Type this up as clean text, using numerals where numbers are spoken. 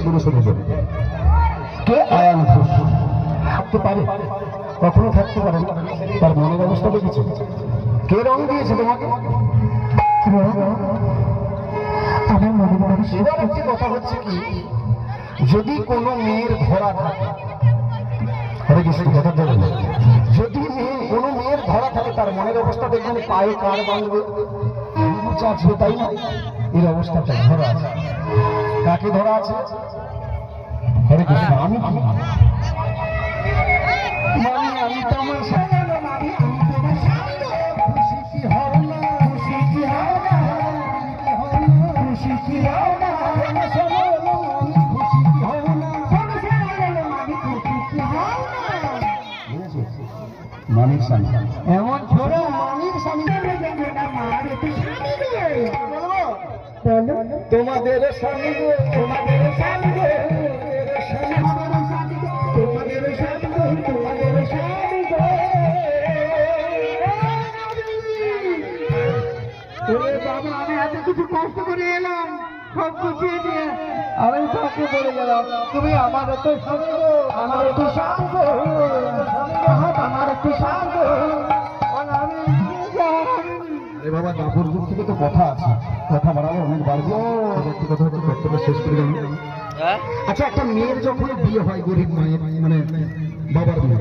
দূরে সরে যাবে। কে আয়ান ঘোষ থাকতে পারে? কখনো থাকতে পারে না। তার মনের অবস্থা দেখেছে? কে রং দিয়েছে তোমাকে? আমার মনের অবস্থা। এবার একটি কথা হচ্ছে কি, যদি কোনো মেয়ের ধরা থাকে, হরে কৃষ্ণ কথা বলেন, যদি কোনো মেয়ের ধরা থাকে তার মনের অবস্থা দেখবেন পায়ে কার বাঁধবে, চাচবে, তাই না? এর অবস্থাটা ধরা আছে। কাকে ধরা আছে? হরে কৃষ্ণ। আমি কি মানে আমি তো আমার মানির স্বামী, এমন ছোট মানির স্বামী তোমাদের স্বামী গো, তোমাদের স্বামী গো, তোমাদের স্বামী গো, তোমাদের স্বামী গো। বাবা আমি এত কিছু কষ্ট করে এলাম, সব গুছিয়ে দিয়ে আমি তাকে বলে গেলাম, তুমি আমার একটু স্বামী গো, আমার একটু স্বামী গো, আমার একটু স্বামী গো। বাবা দাপুর যুগ থেকে তো কথা আছে, কথা বাড়ালে অনেক বাড়বে। একটি কথা হচ্ছে বক্তব্য শেষ করে গেল। আচ্ছা, একটা মেয়ের যখন বিয়ে হয় গরিব মায়ের মানে বাবার বিয়ে,